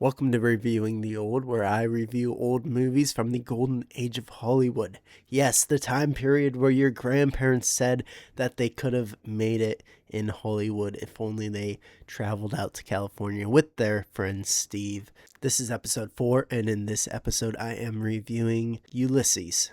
Welcome to Reviewing the Old, where I review old movies from the golden age of Hollywood. Yes, the time period where your grandparents said that they could have made it in Hollywood if only they traveled out to California with their friend Steve. This is episode 4, and in this episode I am reviewing Ulysses.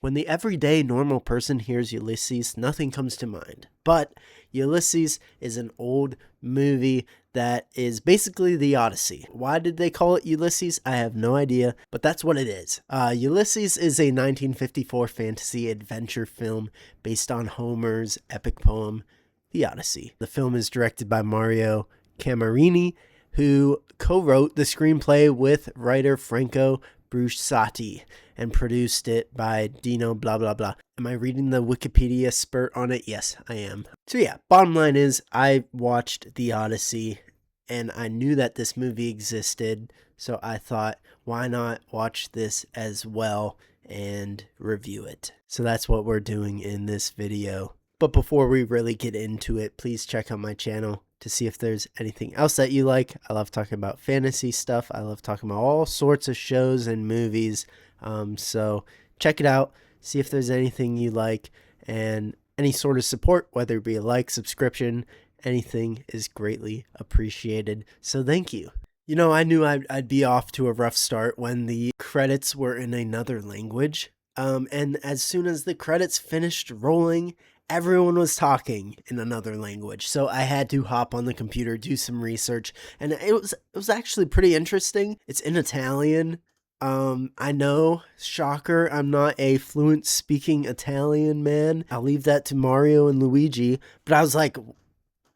When the everyday normal person hears Ulysses, nothing comes to mind. But Ulysses is an old movie that is basically the Odyssey. Why did they call it Ulysses? I have no idea, but that's what it is. Ulysses is a 1954 fantasy adventure film based on Homer's epic poem, The Odyssey. The film is directed by Mario Camerini, who co-wrote the screenplay with writer Franco Brusati and produced it by Dino blah blah blah. Am I reading the Wikipedia spurt on it? Yes, I am. So yeah, bottom line is I watched The Odyssey and I knew that this movie existed, so I thought, why not watch this as well and review it? So that's what we're doing in this video. But before we really get into it, please check out my channel to see if there's anything else that you like. I love talking about fantasy stuff. I love talking about all sorts of shows and movies. So check it out. See if there's anything you like, and any sort of support, whether it be a like, subscription, anything is greatly appreciated. So thank you. You know, I knew I'd be off to a rough start when the credits were in another language. And as soon as the credits finished rolling, everyone was talking in another language. So I had to hop on the computer, do some research, and it was actually pretty interesting. It's in Italian. I know, shocker, I'm not a fluent speaking Italian man. I'll leave that to Mario and Luigi. But I was like,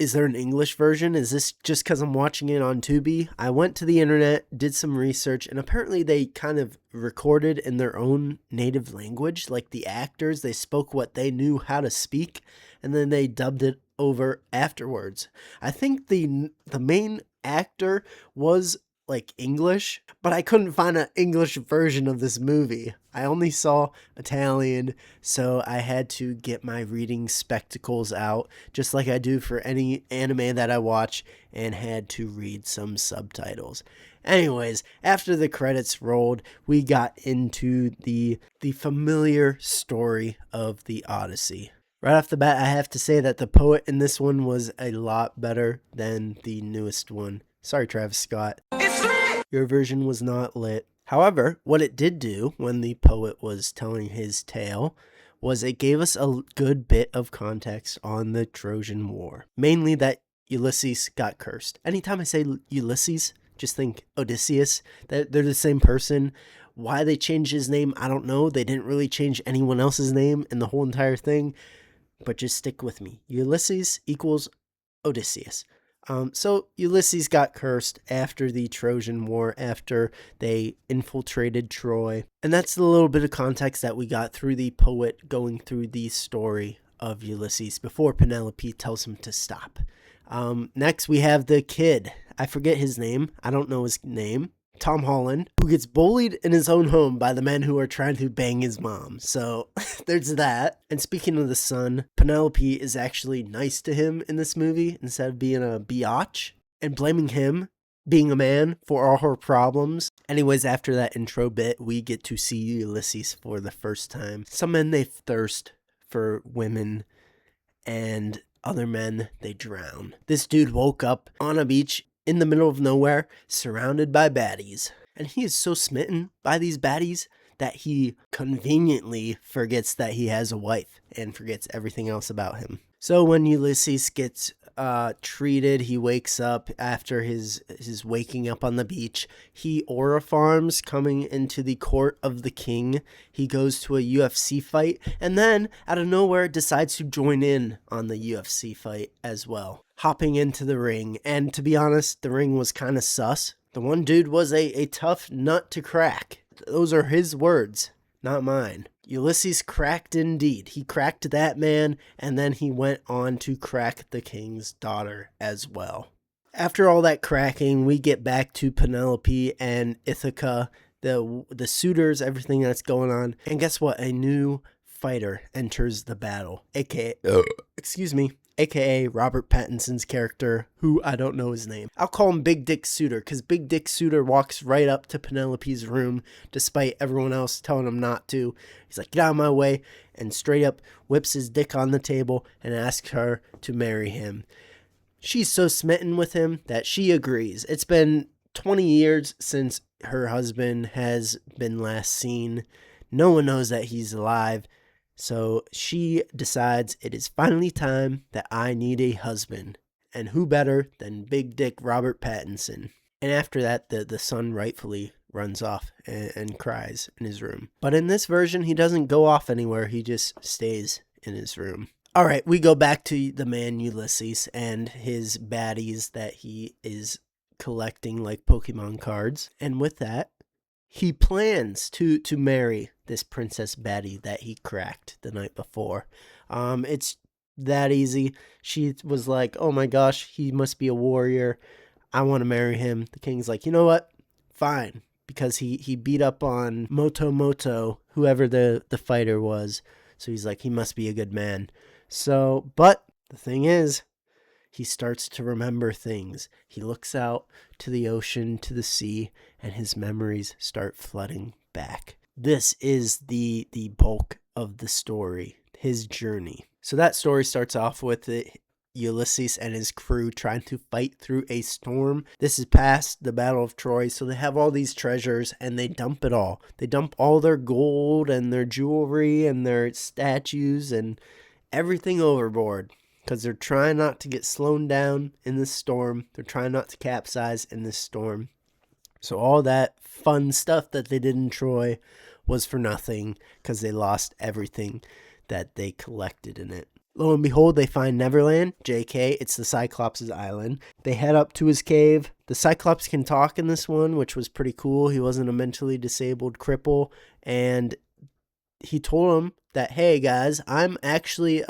is there an English version? Is this just because I'm watching it on Tubi? I went to the internet, did some research, and apparently they kind of recorded in their own native language. Like the actors, they spoke what they knew how to speak, and then they dubbed it over afterwards. I think the main actor was like English, but I couldn't find an English version of this movie. I only saw Italian, so I had to get my reading spectacles out, just like I do for any anime that I watch, and had to read some subtitles. Anyways, after the credits rolled, we got into the familiar story of the Odyssey. Right off the bat, I have to say that the poet in this one was a lot better than the newest one. Sorry, Travis Scott. Your version was not lit. However, what it did do when the poet was telling his tale was it gave us a good bit of context on the Trojan War. Mainly that Ulysses got cursed. Anytime I say Ulysses, just think Odysseus. They're the same person. Why they changed his name, I don't know. They didn't really change anyone else's name in the whole entire thing. But just stick with me. Ulysses equals Odysseus. So Ulysses got cursed after the Trojan War, after they infiltrated Troy. And that's the little bit of context that we got through the poet going through the story of Ulysses before Penelope tells him to stop. Next, we have the kid. I forget his name. I don't know his name. Tom Holland, who gets bullied in his own home by the men who are trying to bang his mom. So there's that. And speaking of the son, Penelope is actually nice to him in this movie instead of being a biatch and blaming him, being a man, for all her problems. Anyways, after that intro bit, we get to see Ulysses for the first time. Some men, they thirst for women, and other men, they drown. This dude woke up on a beach in the middle of nowhere, surrounded by baddies. And he is so smitten by these baddies that he conveniently forgets that he has a wife and forgets everything else about him. So when Ulysses gets treated, he wakes up after his waking up on the beach. He aura farms coming into the court of the king. He goes to a UFC fight, and then out of nowhere decides to join in on the UFC fight as well, hopping into the ring. And to be honest, the ring was kind of sus. The one dude was a tough nut to crack. Those are his words, not mine. Ulysses cracked indeed. He cracked that man, and then he went on to crack the king's daughter as well. After all that cracking, we get back to Penelope and Ithaca, the suitors, everything that's going on. And guess what? A new fighter enters the battle, aka, excuse me, aka Robert Pattinson's character, who I don't know his name. I'll call him Big Dick Suitor, because Big Dick Suitor walks right up to Penelope's room, despite everyone else telling him not to. He's like, get out of my way, and straight up whips his dick on the table and asks her to marry him. She's so smitten with him that she agrees. It's been 20 years since her husband has been last seen. No one knows that he's alive. So she decides it is finally time that I need a husband. And who better than Big Dick Robert Pattinson? And after that, the son rightfully runs off and cries in his room. But in this version, he doesn't go off anywhere. He just stays in his room. All right, we go back to the man Ulysses and his baddies that he is collecting like Pokemon cards. And with that, he plans to marry this princess baddie that he cracked the night before. It's that easy. She was like, oh my gosh, he must be a warrior. I want to marry him. The king's like, you know what? Fine. Because he beat up on Moto, whoever the fighter was. So he's like, he must be a good man. So, but the thing is, he starts to remember things. He looks out to the ocean, to the sea, and his memories start flooding back. This is the bulk of the story, his journey. So that story starts off with Ulysses and his crew trying to fight through a storm. This is past the Battle of Troy, so they have all these treasures and they dump it all. They dump all their gold and their jewelry and their statues and everything overboard. Because they're trying not to get slowed down in this storm. They're trying not to capsize in this storm. So all that fun stuff that they did in Troy was for nothing because they lost everything that they collected in it. Lo and behold, they find Neverland, JK, it's the Cyclops' island. They head up to his cave. The Cyclops can talk in this one, which was pretty cool. He wasn't a mentally disabled cripple. And he told them that, hey guys, I'm actually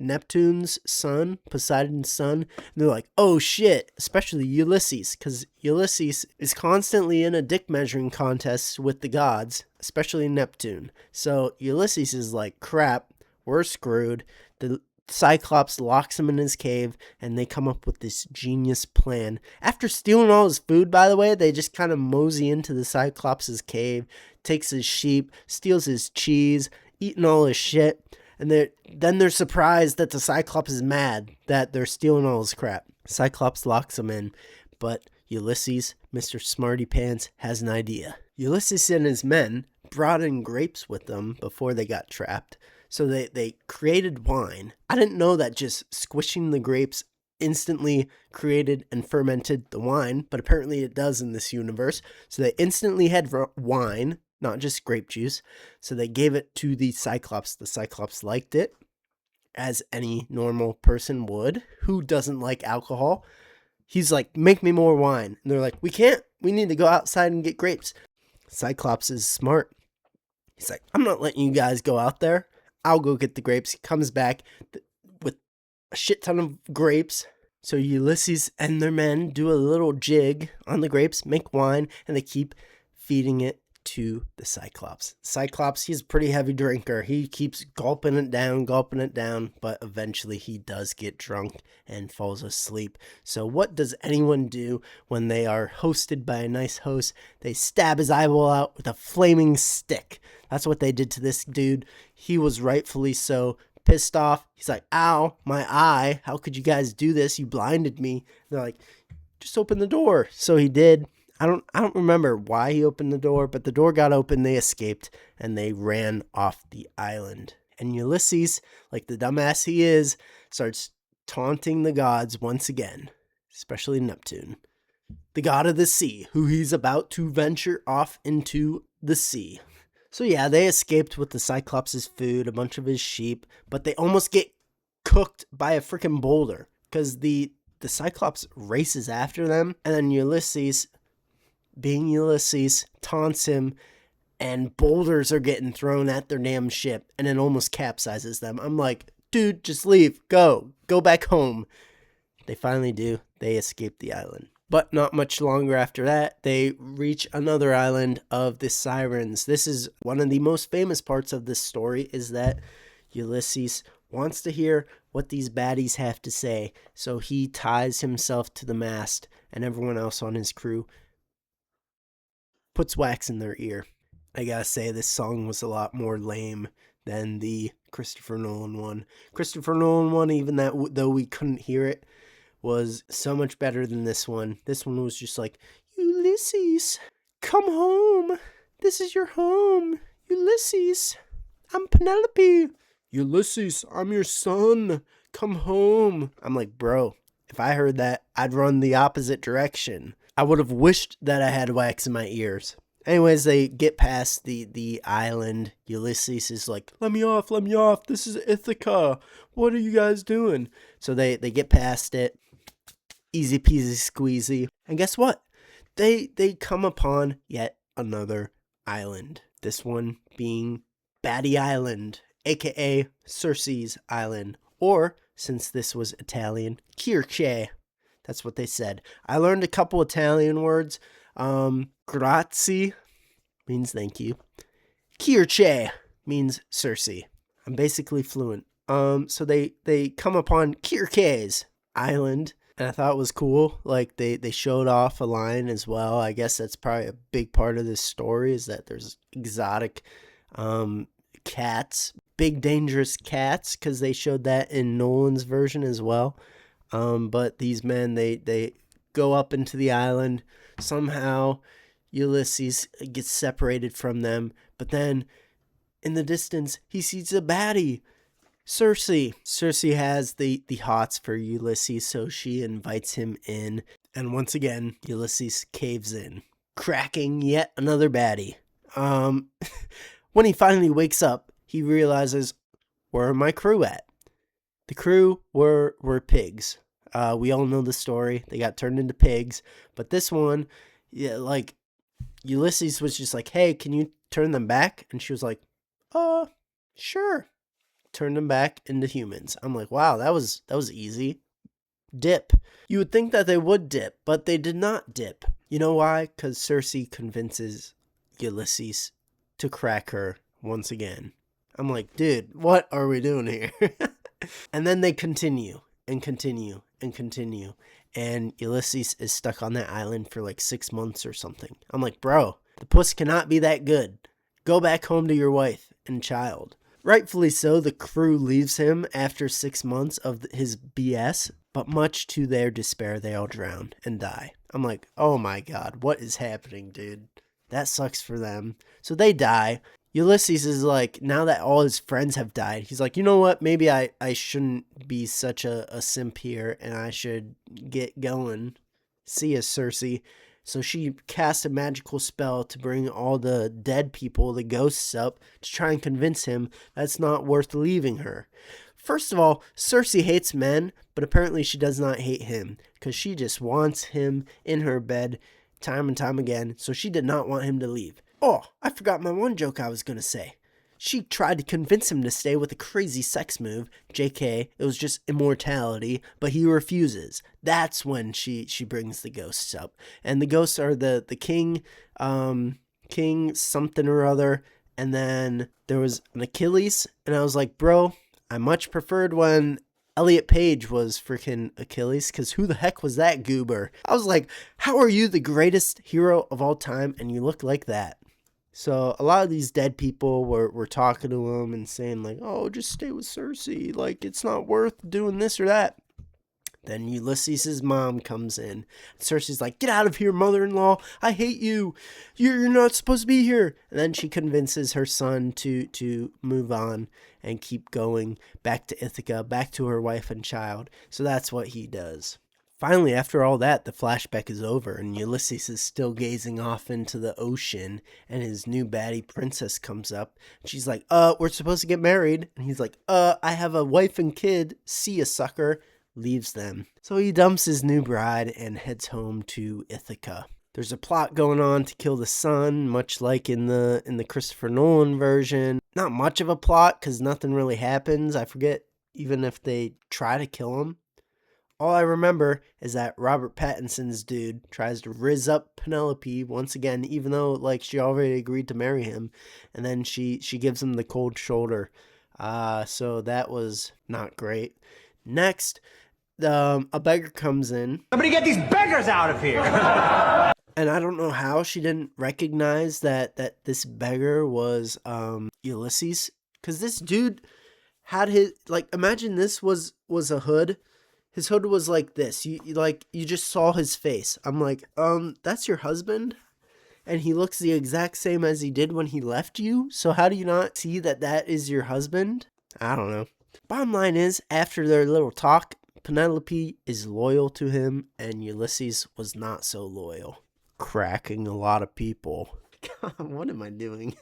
Neptune's son, Poseidon's son. And they're like, oh shit, especially Ulysses, because Ulysses is constantly in a dick measuring contest with the gods, especially Neptune. So Ulysses is like, crap, we're screwed. The Cyclops locks him in his cave and they come up with this genius plan. After stealing all his food, by the way, they just kind of mosey into the Cyclops' cave, takes his sheep, steals his cheese, eating all his shit. And then they're surprised that the Cyclops is mad that they're stealing all his crap. Cyclops locks them in, but Ulysses, Mr. Smarty Pants, has an idea. Ulysses and his men brought in grapes with them before they got trapped. So they created wine. I didn't know that just squishing the grapes instantly created and fermented the wine, but apparently it does in this universe. So they instantly had wine, not just grape juice. So they gave it to the Cyclops. The Cyclops liked it, as any normal person would. Who doesn't like alcohol? He's like, make me more wine. And they're like, we can't. We need to go outside and get grapes. Cyclops is smart. He's like, I'm not letting you guys go out there. I'll go get the grapes. He comes back with a shit ton of grapes. So Ulysses and their men do a little jig on the grapes, make wine, and they keep feeding it to the Cyclops. Cyclops, he's a pretty heavy drinker. He keeps gulping it down, but eventually he does get drunk and falls asleep. So what does anyone do when they are hosted by a nice host? They stab his eyeball out with a flaming stick. That's what they did to this dude. He was rightfully so pissed off. He's like, ow, my eye. How could you guys do this? You blinded me. And they're like, just open the door. So he did. I don't remember why he opened the door, but the door got open, they escaped, and they ran off the island. And Ulysses, like the dumbass he is, starts taunting the gods once again, especially Neptune, the god of the sea, who he's about to venture off into the sea. So yeah, they escaped with the Cyclops' food, a bunch of his sheep, but they almost get cooked by a freaking boulder, because the Cyclops races after them, and then Ulysses, being Ulysses, taunts him, and boulders are getting thrown at their damn ship, and it almost capsizes them. I'm like, dude, just leave. Go back home. They finally do. They escape the island. But not much longer after that, they reach another island of the Sirens. This is one of the most famous parts of this story, is that Ulysses wants to hear what these baddies have to say. So he ties himself to the mast, and everyone else on his crew puts wax in their ear. I gotta say, this song was a lot more lame than the Christopher Nolan one. Christopher Nolan one, even that though we couldn't hear it, was so much better than this one. This one was just like, Ulysses, come home. This is your home. Ulysses, I'm Penelope. Ulysses, I'm your son. Come home. I'm like, bro, if I heard that, I'd run the opposite direction. I would have wished that I had wax in my ears. Anyways, they get past the island. Ulysses is like, let me off. This is Ithaca. What are you guys doing? So they get past it. Easy peasy squeezy. And guess what? They come upon yet another island. This one being Baddie Island, aka Circe's Island. Or, since this was Italian, Kirche. That's what they said. I learned a couple Italian words. Grazie means thank you. Kirche means Circe. I'm basically fluent. So they come upon Kirche's Island, and I thought it was cool. Like, they showed off a lion as well. I guess that's probably a big part of this story, is that there's exotic cats, big dangerous cats, because they showed that in Nolan's version as well. But these men, they go up into the island. Somehow Ulysses gets separated from them, but then in the distance he sees a baddie, Circe. Circe has the hots for Ulysses, so she invites him in, and once again Ulysses caves in, cracking yet another baddie. When he finally wakes up, he realizes, where are my crew at? The crew were pigs. We all know the story. They got turned into pigs. But this one, yeah, like, Ulysses was just like, hey, can you turn them back? And she was like, sure. Turned them back into humans. I'm like, wow, that was easy. Dip. You would think that they would dip, but they did not dip. You know why? Because Circe convinces Ulysses to crack her once again. I'm like, dude, what are we doing here? And then they continue and continue and continue. And Ulysses is stuck on that island for like 6 months or something. I'm like, bro, the puss cannot be that good. Go back home to your wife and child. Rightfully so, the crew leaves him after 6 months of his BS. But much to their despair, they all drown and die. I'm like, oh my god, what is happening, dude? That sucks for them. So they die. Ulysses is like, now that all his friends have died, he's like, you know what? Maybe I shouldn't be such a simp here, and I should get going. See ya, Circe. So she casts a magical spell to bring all the dead people, the ghosts, up to try and convince him that it's not worth leaving her. First of all, Circe hates men, but apparently she does not hate him, because she just wants him in her bed time and time again, so she did not want him to leave. Oh, I forgot my one joke I was going to say. She tried to convince him to stay with a crazy sex move. JK, it was just immortality, but he refuses. That's when she brings the ghosts up. And the ghosts are the king, king something or other. And then there was an Achilles, and I was like, bro, I much preferred when Elliot Page was freaking Achilles, because who the heck was that goober? I was like, how are you the greatest hero of all time and you look like that? So a lot of these dead people were talking to him and saying like, oh, just stay with Circe. Like, it's not worth doing this or that. Then Ulysses' mom comes in. Circe's like, get out of here, mother-in-law. I hate you. You're not supposed to be here. And then she convinces her son to move on and keep going back to Ithaca, back to her wife and child. So that's what he does. Finally, after all that, the flashback is over, and Ulysses is still gazing off into the ocean, and his new baddie princess comes up. She's like, we're supposed to get married. And he's like, I have a wife and kid. See ya, sucker. Leaves them. So he dumps his new bride and heads home to Ithaca. There's a plot going on to kill the son, much like in the Christopher Nolan version. Not much of a plot, because nothing really happens. I forget even if they try to kill him. All I remember is that Robert Pattinson's dude tries to rizz up Penelope once again, even though like she already agreed to marry him, and then she gives him the cold shoulder. So that was not great. Next, a beggar comes in. Somebody get these beggars out of here! And I don't know how she didn't recognize that this beggar was Ulysses, because this dude had his, like, imagine this was a hood. His hood was like this. You just saw his face. I'm like, that's your husband? And he looks the exact same as he did when he left you. So how do you not see that is your husband? I don't know. Bottom line is, after their little talk, Penelope is loyal to him, and Ulysses was not so loyal. Cracking a lot of people. God, what am I doing?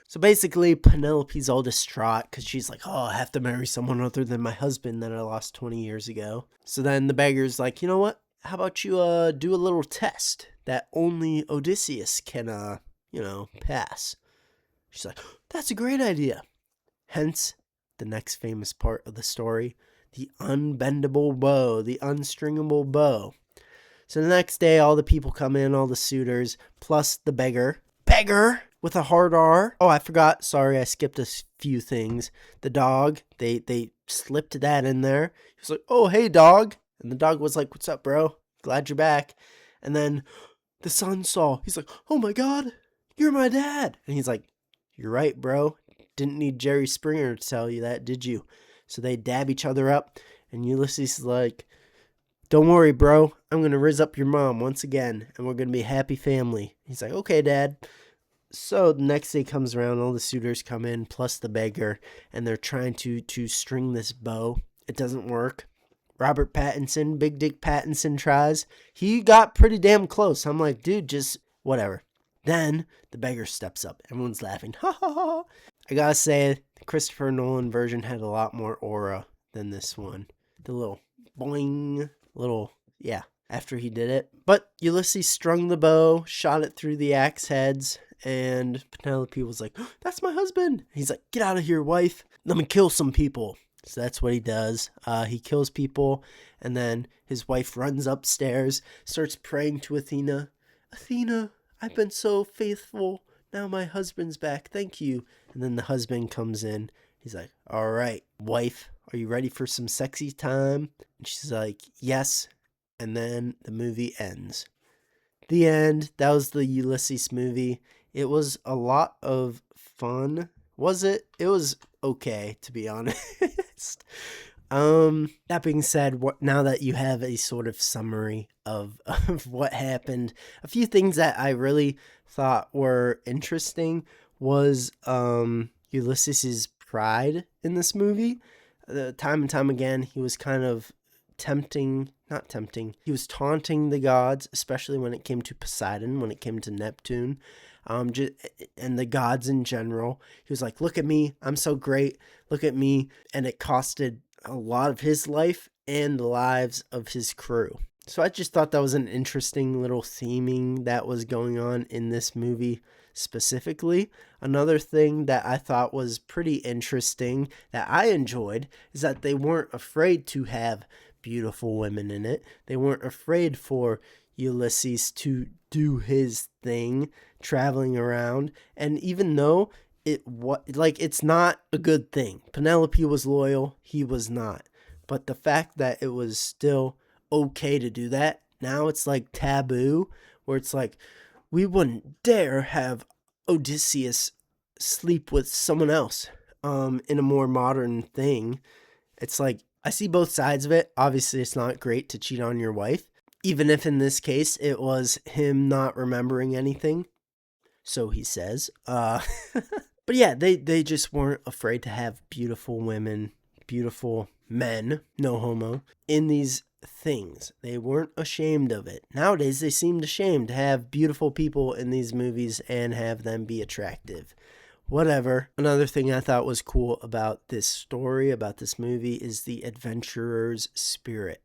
So basically, Penelope's all distraught because she's like, oh, I have to marry someone other than my husband that I lost 20 years ago. So then the beggar's like, you know what? How about you do a little test that only Odysseus can, pass? She's like, that's a great idea. Hence, the next famous part of the story, the unbendable bow, the unstringable bow. So the next day, all the people come in, all the suitors, plus the beggar. Beggar! With a hard R. Oh, I forgot. Sorry, I skipped a few things. The dog, they slipped that in there. He was like, oh, hey, dog. And the dog was like, what's up, bro? Glad you're back. And then the son saw. He's like, oh, my God, you're my dad. And he's like, you're right, bro. Didn't need Jerry Springer to tell you that, did you? So they dab each other up. And Ulysses is like, don't worry, bro. I'm going to raise up your mom once again. And we're going to be a happy family. He's like, okay, dad. So the next day comes around, all the suitors come in, plus the beggar, and they're trying to string this bow. It doesn't work. Robert Pattinson, Big Dick Pattinson tries. He got pretty damn close. I'm like, dude, just whatever. Then the beggar steps up. Everyone's laughing. Ha ha ha. I gotta say, the Christopher Nolan version had a lot more aura than this one. The little boing, yeah, after he did it. But Ulysses strung the bow, shot it through the axe heads, and Penelope was like, oh, that's my husband. He's like, get out of here, wife. Let me kill some people. So that's what he does. He kills people, and then his wife runs upstairs, starts praying to Athena. Athena, I've been so faithful. Now my husband's back. Thank you. And then the husband comes in. He's like, all right, wife, are you ready for some sexy time? And she's like, yes. And then the movie ends. The end. That was the Ulysses movie. It was a lot of fun. Was it? It was okay, to be honest. That being said, now that you have a sort of summary of what happened, a few things that I really thought were interesting was Ulysses's pride in this movie. Time and time again, he was kind of he was taunting the gods, especially when it came to Poseidon, when it came to Neptune, and the gods in general. He was like, look at me, I'm so great, look at me. And it costed a lot of his life and the lives of his crew. So I just thought that was an interesting little theming that was going on in this movie specifically. Another thing that I thought was pretty interesting that I enjoyed is that they weren't afraid to have beautiful women in it. They weren't afraid for Ulysses to do his thing, traveling around. And even though it's not a good thing, Penelope was loyal, he was not. But the fact that it was still okay to do that, now it's like taboo, where it's like, we wouldn't dare have Odysseus sleep with someone else in a more modern thing. It's like, I see both sides of it. Obviously, it's not great to cheat on your wife, even if in this case it was him not remembering anything. So he says. But yeah, they just weren't afraid to have beautiful women, beautiful men, no homo, in these things. They weren't ashamed of it. Nowadays, they seemed ashamed to have beautiful people in these movies and have them be attractive. Whatever. Another thing I thought was cool about this story, about this movie, is the adventurer's spirit.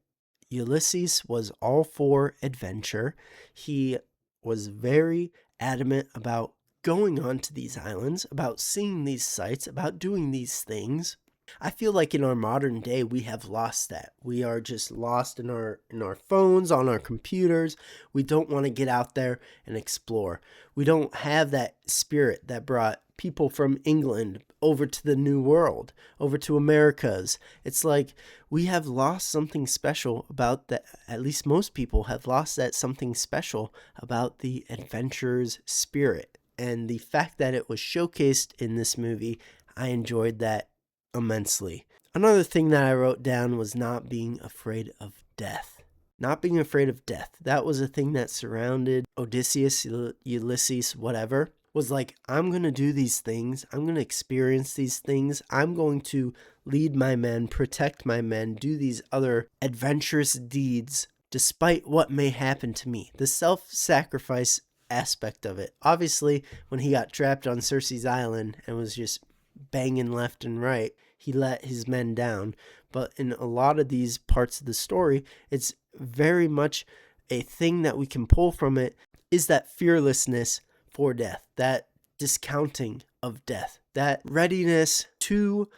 Ulysses was all for adventure. He was very adamant about going onto these islands, about seeing these sights, about doing these things. I feel like in our modern day, we have lost that. We are just lost in our phones, on our computers. We don't want to get out there and explore. We don't have that spirit that brought people from England over to the New World, over to Americas. It's like we have lost something special about that. At least most people have lost that something special about the adventurer's spirit. And the fact that it was showcased in this movie, I enjoyed that immensely. Another thing that I wrote down was not being afraid of death. Not being afraid of death. That was a thing that surrounded Odysseus, Ulysses, whatever. Was like, I'm going to do these things. I'm going to experience these things. I'm going to lead my men, protect my men, do these other adventurous deeds despite what may happen to me. The self-sacrifice aspect of it. Obviously, when he got trapped on Circe's island and was just banging left and right, he let his men down. But in a lot of these parts of the story, it's very much a thing that we can pull from it is that fearlessness for death, that discounting of death, that readiness to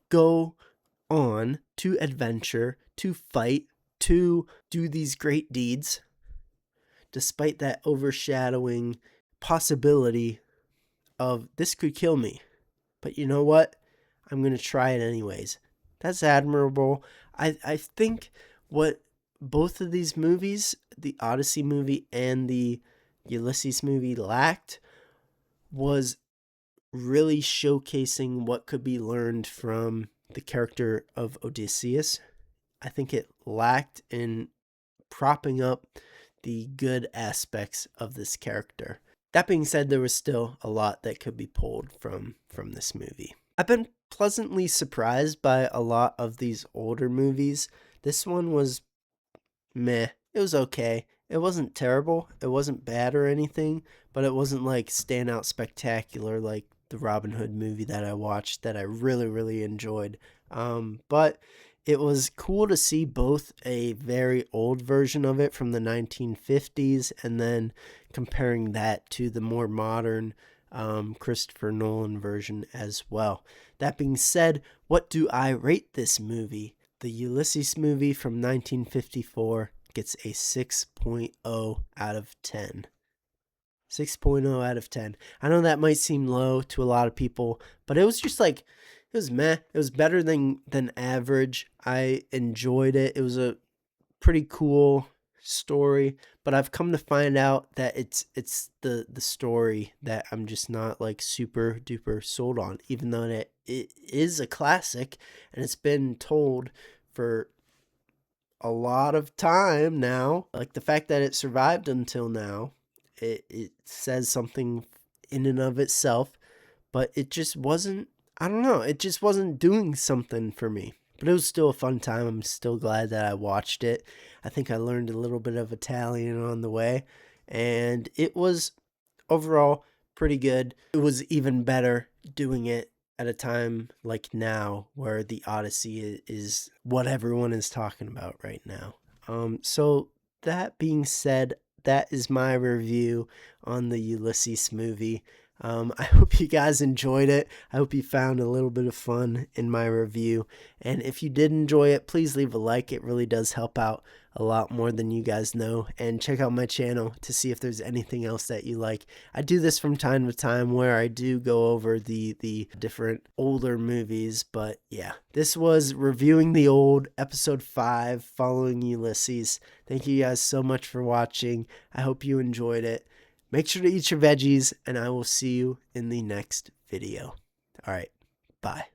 go on, to adventure, to fight, to do these great deeds, despite that overshadowing possibility of this could kill me. But you know what? I'm going to try it anyways. That's admirable. I think what both of these movies, the Odyssey movie and the Ulysses movie, lacked was really showcasing what could be learned from the character of Odysseus. I think it lacked in propping up the good aspects of this character. That being said, there was still a lot that could be pulled from this movie. I've been pleasantly surprised by a lot of these older movies. This one was meh. It was okay. It wasn't terrible. It wasn't bad or anything, but it wasn't like standout spectacular like the Robin Hood movie that I watched that I really, really enjoyed. But it was cool to see both a very old version of it from the 1950s and then comparing that to the more modern Christopher Nolan version as well. That being said, what do I rate this movie? The Ulysses movie from 1954 gets a 6.0 out of 10. 6.0 out of 10. I know that might seem low to a lot of people, but it was just like, it was meh. It was better than average. I enjoyed it. It was a pretty cool story, but I've come to find out that it's the story that I'm just not like super duper sold on, even though it is a classic and it's been told for a lot of time now. Like the fact that it survived until now, it says something in and of itself, but it just wasn't, I don't know, it just wasn't doing something for me. But it was still a fun time. I'm still glad that I watched it. I think I learned a little bit of Italian on the way, and it was overall pretty good. It was even better doing it at a time like now where the Odyssey is what everyone is talking about right now. So that being said, that is my review on the Ulysses movie. I hope you guys enjoyed it. I hope you found a little bit of fun in my review. And if you did enjoy it, please leave a like. It really does help out a lot more than you guys know. And check out my channel to see if there's anything else that you like. I do this from time to time where I do go over the different older movies. But yeah, this was Reviewing the Old, episode 5, following Ulysses. Thank you guys so much for watching. I hope you enjoyed it. Make sure to eat your veggies, and I will see you in the next video. All right, bye.